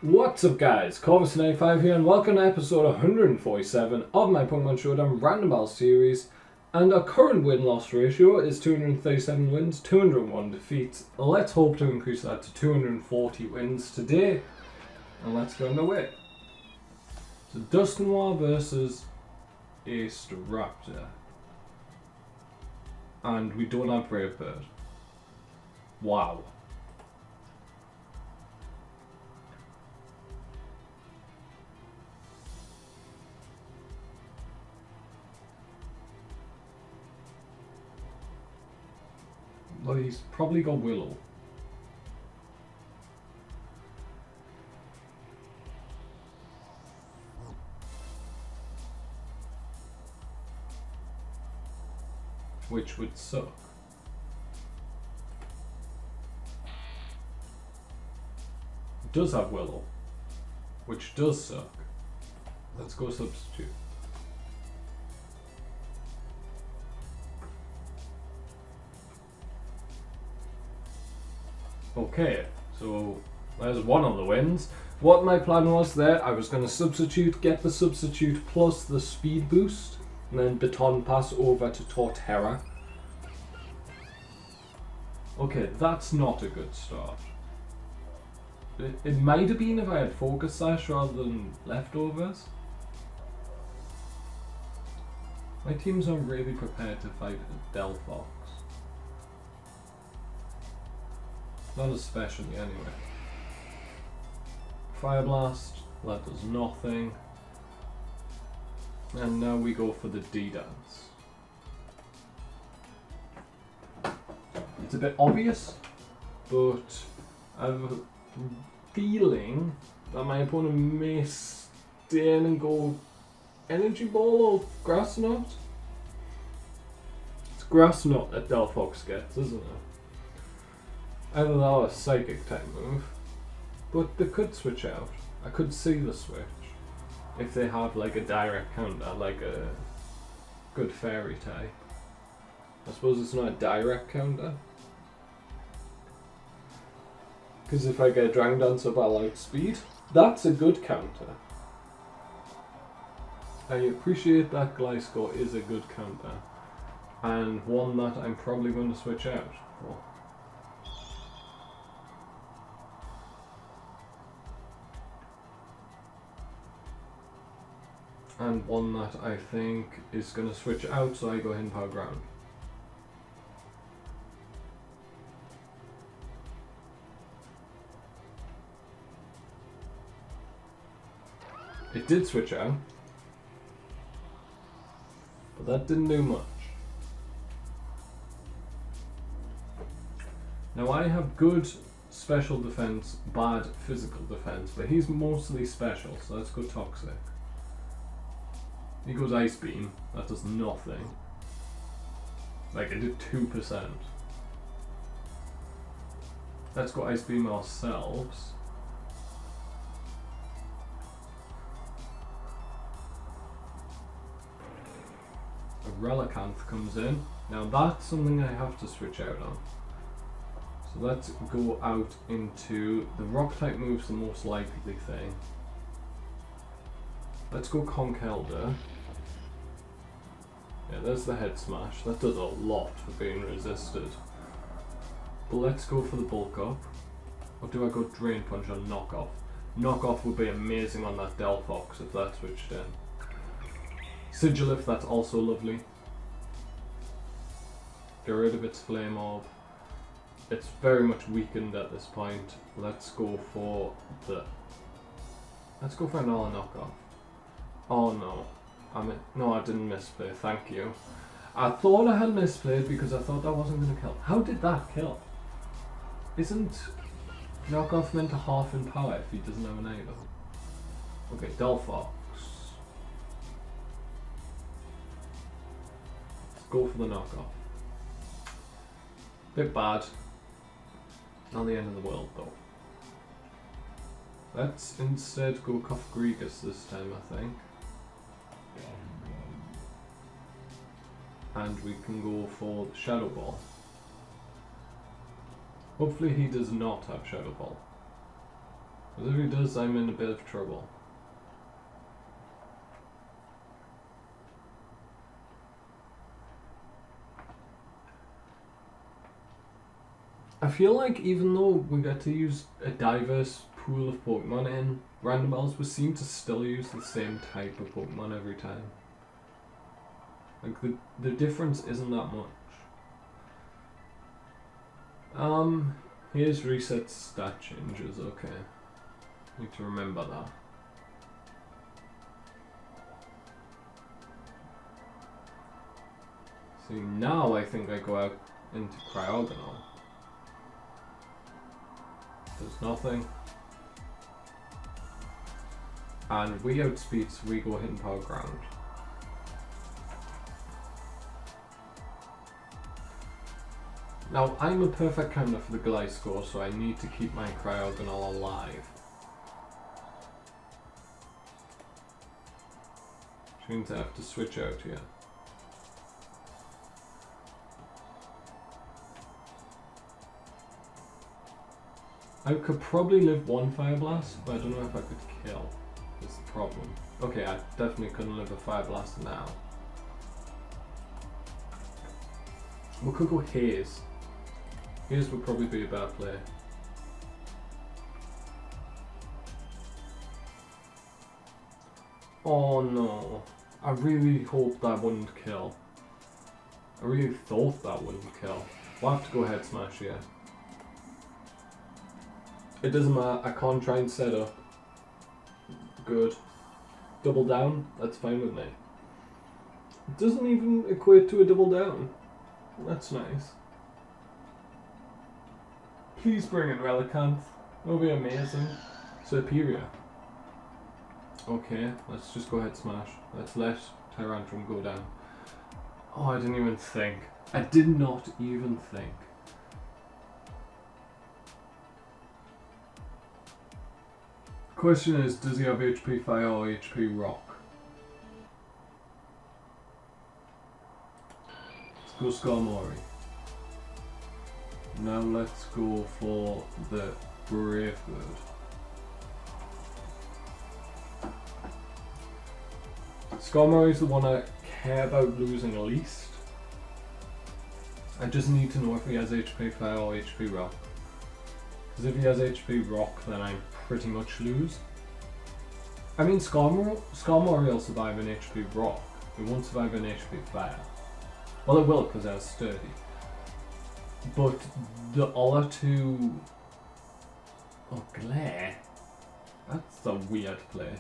What's up guys, Corvus95 here and welcome to episode 147 of my Pokémon Showdown Random series, and our current win-loss ratio is 237 wins, 201 defeats. Let's hope to increase that to 240 wins today, and let's go underway. So Dusknoir versus a Staraptor, and we don't have Brave Bird. Wow. Well, he's probably got Willow. Which would suck. It does have Willow. Which does suck. Let's go substitute. Okay, so there's one of the wins. What my plan was there, I was going to substitute, get the substitute plus the speed boost, and then baton pass over to Torterra. Okay, that's not a good start. It might have been if I had Focus Sash rather than Leftovers. My teams aren't really prepared to fight Delphox. Not especially, anyway. Fire Blast, that does nothing. And now we go for the D-Dance. It's a bit obvious, but I have a feeling that my opponent may stay in and go Energy Ball or Grass Knot. It's Grass Knot that Delphox gets, isn't it? Either that or a Psychic type move, but they could switch out. I could see the switch if they have like a direct counter, like a good Fairy type. I suppose it's not a direct counter, because if I get a Dragon Dance up, I'll outspeed. That's a good counter. I appreciate that Gliscor is a good counter, and one that I'm probably going to switch out for. And one that I think is going to switch out, so I go ahead and Power Ground. It did switch out, but that didn't do much. Now I have good special defense, bad physical defense, but he's mostly special, so let's go Toxic. He goes Ice Beam, that does nothing. Like, it did 2%. Let's go Ice Beam ourselves. A Relicanth comes in. Now that's something I have to switch out on. So let's go out into the Rock type move's the most likely thing. Let's go Conkeldurr. Yeah, there's the Head Smash. That does a lot for being resisted. But let's go for the Bulk Up. Or do I go Drain Punch or Knock Off? Knock Off would be amazing on that Delphox if that switched in. Sigilyph, that's also lovely. Get rid of its Flame Orb. It's very much weakened at this point. Let's go for another knockoff. Oh no. No, I didn't misplay, thank you. I thought I had misplayed because I thought that wasn't going to kill. How did that kill? Isn't knockoff meant to half in power if he doesn't have an item? Okay, Delphox. Let's go for the knockoff. Bit bad. Not the end of the world though. Let's instead go Cofagrigus this time, I think. And we can go for the Shadow Ball. Hopefully he does not have Shadow Ball. Because if he does, I'm in a bit of trouble. I feel like even though we get to use a diverse pool of Pokemon in Random Battles, we seem to still use the same type of Pokemon every time. Like, the difference isn't that much. Here's reset stat changes, okay. Need to remember that. See, now I think I go out into Cryogonal. There's nothing. And we outspeed, so we go Hidden Power Ground. Now, I'm a perfect counter for the Gliscor, so I need to keep my Cryogonal alive. Which means I have to switch out here. I could probably live one Fire Blast, but I don't know if I could kill. That's the problem. Okay, I definitely couldn't live a Fire Blast now. We could go Haze. Haze would probably be a bad play. Oh no. I really hoped that wouldn't kill. I really thought that wouldn't kill. We'll have to go Head Smash here. It doesn't matter, I can't try and set up. Good. Double down, that's fine with me. It doesn't even equate to a double down. That's nice. Please bring in Relicanth. That'll be amazing. Superior. Okay, let's just go ahead smash. Let's let Tyrantrum go down. Oh, I didn't even think. I did not even think. Question is, does he have HP Fire or HP Rock? Let's go Skarmory. Now let's go for the Brave Bird. Skarmory is the one I care about losing least. I just need to know if he has HP Fire or HP Rock. Because if he has HP Rock, then I pretty much lose. I mean, Skarmory will survive an HP Rock. It won't survive an HP Fire. Well, it will because it has Sturdy. But the other two... Oh, Glare? That's a weird play.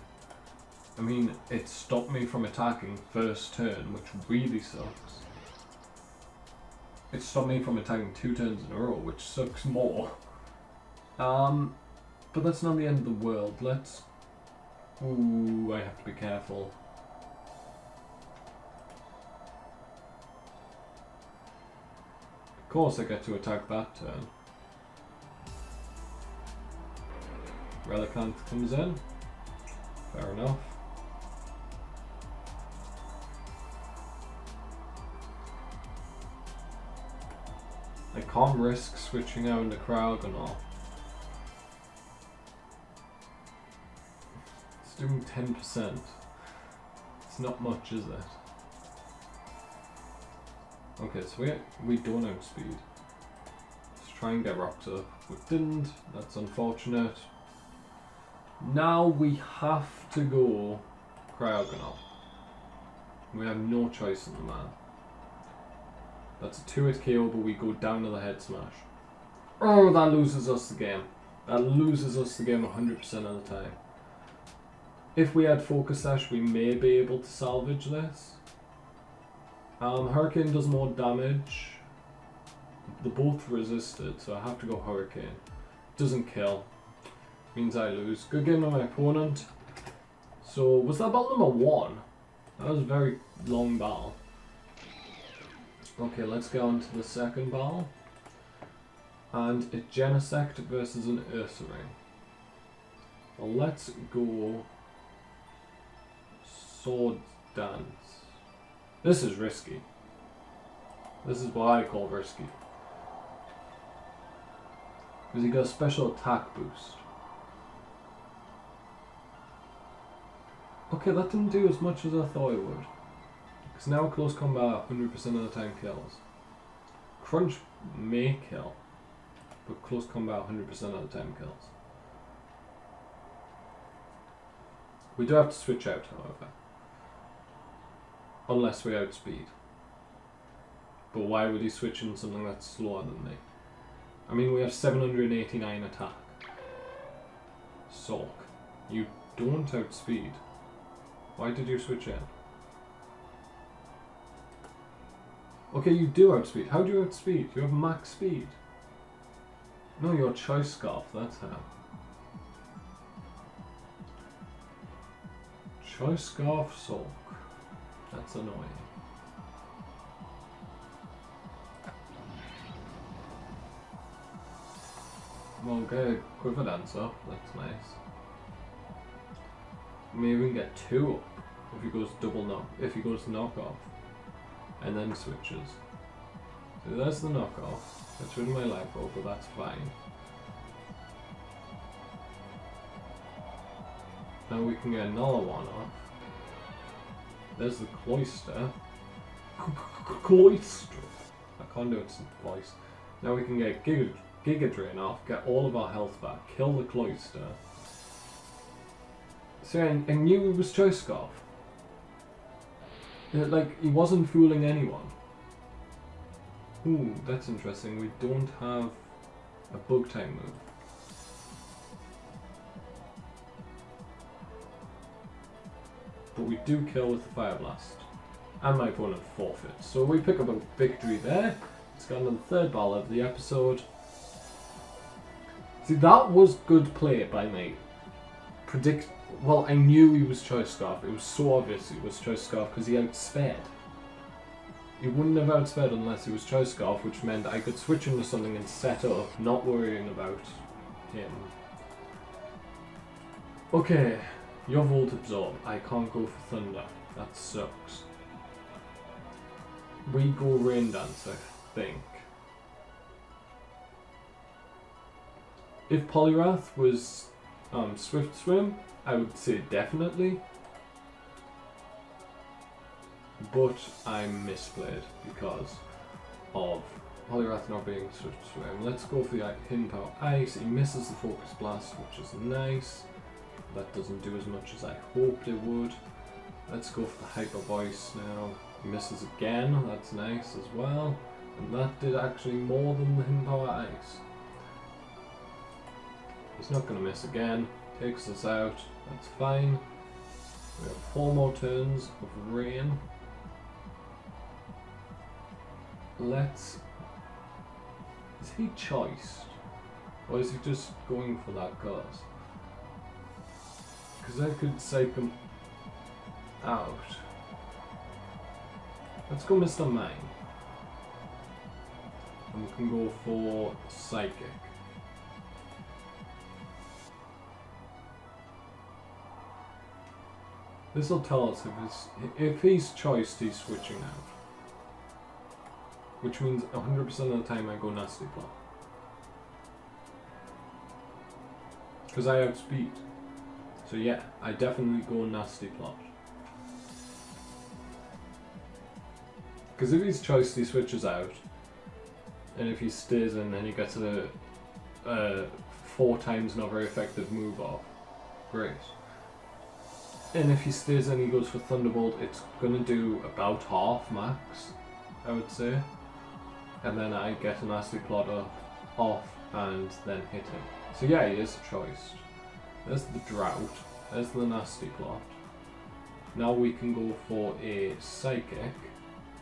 I mean, it stopped me from attacking first turn, which really sucks. It stopped me from attacking 2 turns in a row, which sucks more. But that's not the end of the world. Let's... Ooh, I have to be careful. Of course I get to attack that turn. Relicanth comes in. Fair enough. I can't risk switching out into Cryogonal. It's doing 10%. It's not much, is it? Okay, so we don't outspeed. Let's try and get rocks up. We didn't. That's unfortunate. Now we have to go Cryogonal. We have no choice in the man. That's a 2-hit KO, but we go down to the Head Smash. Oh, that loses us the game. That loses us the game 100% of the time. If we had Focus Sash, we may be able to salvage this. Hurricane does more damage. They're both resisted, so I have to go Hurricane. Doesn't kill. Means I lose. Good game on my opponent. So, was that battle number 1? That was a very long battle. Okay, let's go on to the second battle. And a Genesect versus an Ursaring. Well, let's go Sword Dance. This is risky. This is what I call risky. Because he got a special attack boost. Okay, that didn't do as much as I thought it would. Because now close combat 100% of the time kills. Crunch may kill, but close combat 100% of the time kills. We do have to switch out, however. Unless we outspeed. But why would he switch in something that's slower than me? I mean, we have 789 attack. Sulk. You don't outspeed. Why did you switch in? Okay, you do outspeed. How do you outspeed? You have max speed. No, you're choice scarf, that's how. Choice scarf sulk. That's annoying. Well, get a quiver dance up, that's nice. Maybe we can get 2 up if he goes double knock, if he goes knock off and then switches. So there's the knock off. Gets rid of my life bow, but that's fine. Now we can get another one off. There's the cloister. Cloister. I can't do it twice. Now we can get Giga Drain off, get all of our health back, kill the cloister. So I knew it was Choice Scarf. Like, he wasn't fooling anyone. Ooh, that's interesting. We don't have a bug time move. But we do kill with the Fire Blast. And my opponent forfeits. So we pick up a victory there. It's gone on the 3rd battle of the episode. See, that was good play by me. Well, I knew he was Choice Scarf. It was so obvious he was Choice Scarf because he outsped. He wouldn't have outsped unless he was Choice Scarf, which meant I could switch into something and set up, not worrying about him. Okay, your Volt Absorb. I can't go for Thunder. That sucks. We go Rain Dance, I think. If Poliwrath was Swift Swim, I would say definitely. But I misplayed because of Poliwrath not being Swift Swim. Let's go for the Hidden Power Ice. He misses the Focus Blast, which is nice. That doesn't do as much as I hoped it would. Let's go for the Hyper Voice now. He misses again, that's nice as well. And that did actually more than the Hidden Power Ice. He's not going to miss again. Takes us out. That's fine. We have 4 more turns of rain. Let's... Is he choiced? Or is he just going for that cause? Because I could psych him out. Let's go Mr. Mime. And we can go for Psychic. This will tell us if he's choiced, he's switching out. Which means 100% of the time I go Nasty Plot. Because I outspeed. So yeah, I definitely go Nasty Plot. Because if he's choiced, he switches out. And if he stays in, then he gets a 4 times not very effective move off. Great. And if he stays in, he goes for Thunderbolt, it's going to do about half max, I would say. And then I get a Nasty Plotter off and then hit him. So yeah, he is choiced. There's the Drought, there's the Nasty Plot. Now we can go for a Psychic,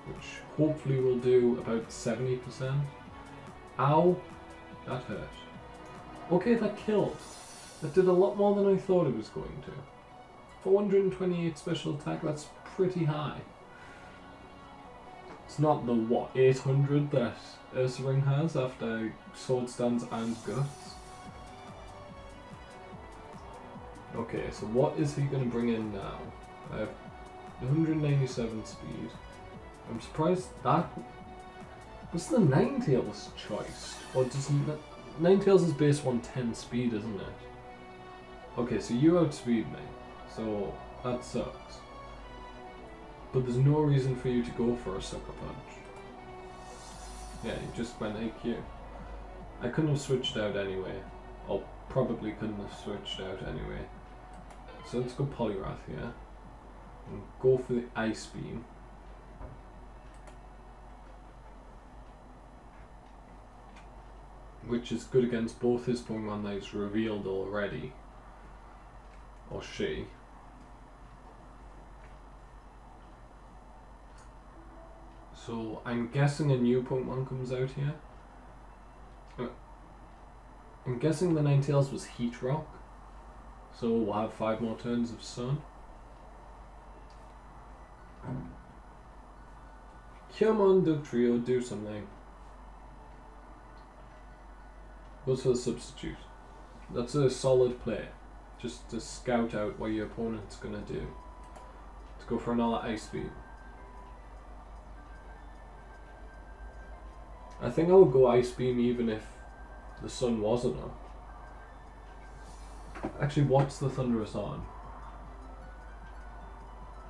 which hopefully will do about 70%. Ow! That hurt. Okay, that killed. That did a lot more than I thought it was going to. 428 special attack, that's pretty high. It's not the, what, 800 that Ursaring has after Sword Stance and Guts. Okay, so what is he going to bring in now? I have 197 speed. I'm surprised that... What's the Ninetales choice? Or does Ninetales is base 110 speed, isn't it? Okay, so you outspeed me. So That sucks. But there's no reason for you to go for a Sucker Punch. Yeah, you just went AQ. I couldn't have switched out anyway. Or probably couldn't have switched out anyway. So let's go Poliwrath here. And go for the Ice Beam. Which is good against both his Pokemon that he's revealed already. Or she. So I'm guessing a new Pokemon comes out here. I'm guessing the Ninetales was Heat Rock. So we'll have 5 more turns of Sun. Come on, Dugtrio, do something. Goes for the substitute. That's a solid play. Just to scout out what your opponent's gonna do. Let's go for another Ice Beam. I think I would go Ice Beam even if the Sun wasn't up. Actually, what's the Thunderous on?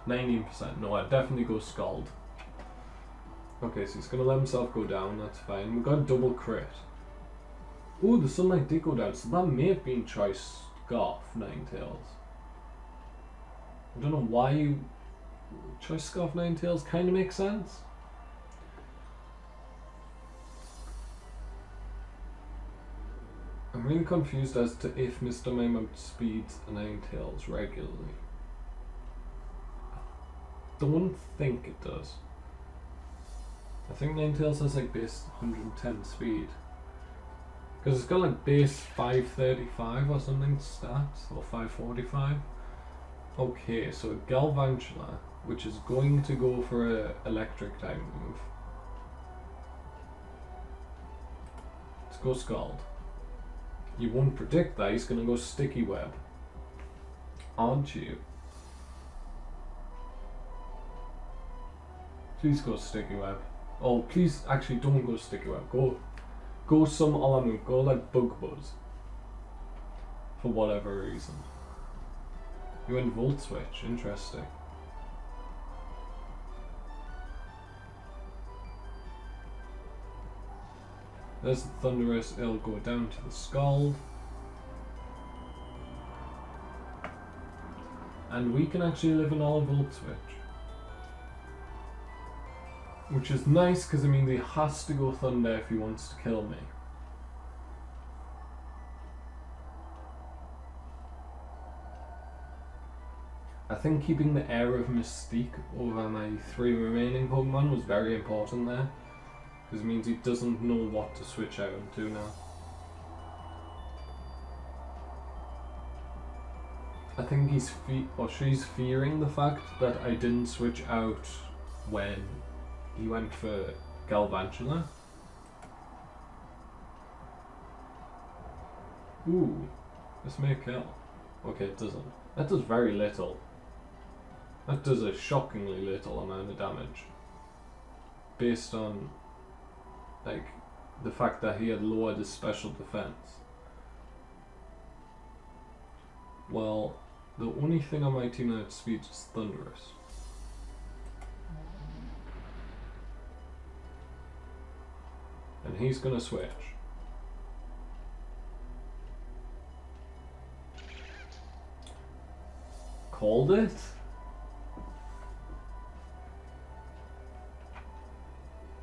19%. No, I'd definitely go Scald. Okay, so he's gonna let himself go down, that's fine. We've got a double crit. Ooh, the Sunlight did go down, so that may have been Choice Scarf, Ninetales. I don't know why you... Choice Scarf Ninetales kind of makes sense. I'm really confused as to if Mr. Mime speeds Ninetales regularly. I don't think it does. I think Ninetales has like base 110 speed. Because it's got like base 535 or something stats, or 545. Okay, so Galvantula, which is going to go for a electric type move. Let's go Scald. You won't predict that he's going to go Sticky Web. Aren't you? Please go Sticky Web. Oh, please, actually don't go Sticky Web. Go some other move. Go like Bug Buzz. For whatever reason. You went Volt Switch. Interesting. There's the Thunderous. It'll go down to the Scald. And we can actually live another Volt Switch. Which is nice because it means he has to go Thunder if he wants to kill me. I think keeping the air of Mystique over my 3 remaining Pokemon was very important there. Because it means he doesn't know what to switch out into now. I think she's fearing the fact that I didn't switch out when he went for Galvantula. Ooh, this may kill. Okay, it doesn't. That does very little. That does a shockingly little amount of damage. Based on, like, the fact that he had lowered his special defense. Well, the only thing on my team that outspeeds is Thunderous. And he's gonna switch. Called it?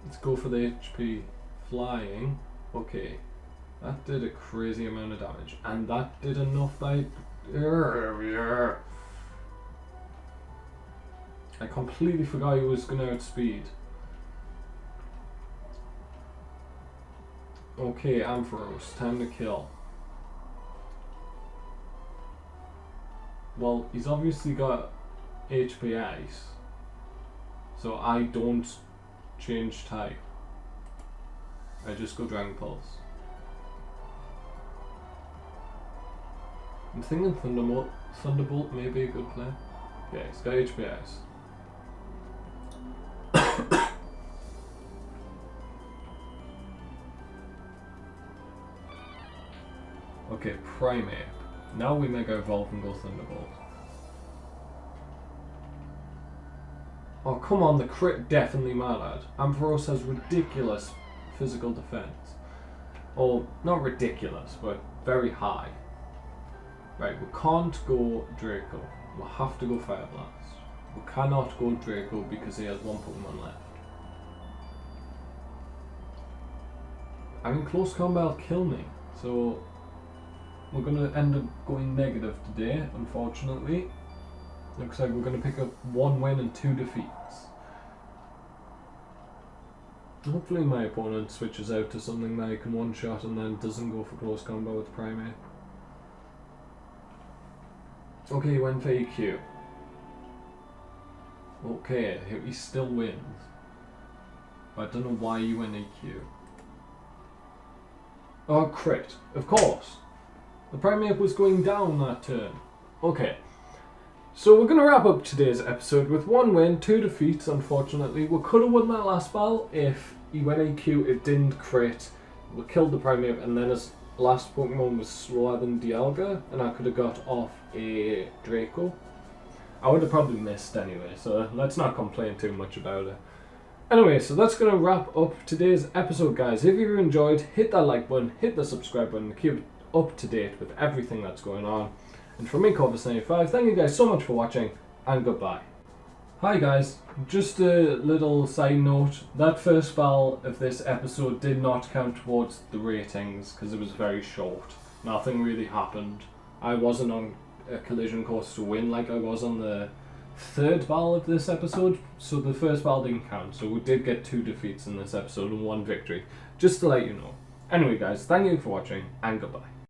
Let's go for the HP. Flying. Okay. That did a crazy amount of damage. And that did enough that I completely forgot he was gonna outspeed. Okay, Ampharos, time to kill. Well, he's obviously got HP Ice, so I don't change type. I just go Dragon Pulse. I'm thinking Thunderbolt may be a good play. Yeah, he's got HP Ice. Okay, Primeape. Now we Mega Evolve and go Thunderbolt. Oh, come on, the crit definitely mattered. Ampharos has ridiculous physical defense. Or, not ridiculous, but very high. Right, we can't go Draco. We'll have to go Fire Blast. We cannot go Draco because he has one Pokemon left. I mean, close combat will kill me, so we're going to end up going negative today, unfortunately. Looks like we're going to pick up 1 win and 2 defeats. Hopefully my opponent switches out to something that I can one-shot and then doesn't go for close combat with Primate. Okay, he went for EQ. Okay, he still wins. But I don't know why he went EQ. Oh, crit. Of course. The Primate was going down that turn. Okay. So we're going to wrap up today's episode with 1 win, 2 defeats, unfortunately. We could have won that last battle if he went EQ, it didn't crit. We killed the Primate, and then his last Pokemon was slower than Dialga, and I could have got off a Draco. I would have probably missed anyway, so let's not complain too much about it. Anyway, so that's going to wrap up today's episode, guys. If you enjoyed, hit that like button, hit the subscribe button to keep up to date with everything that's going on. And from me, Corvus95, thank you guys so much for watching, and goodbye. Hi guys, just a little side note, that first battle of this episode did not count towards the ratings because it was very short. Nothing really happened. I wasn't on a collision course to win like I was on the 3rd battle of this episode, so the first battle didn't count, so we did get 2 defeats in this episode and 1 victory, just to let you know. Anyway guys, thank you for watching, and goodbye.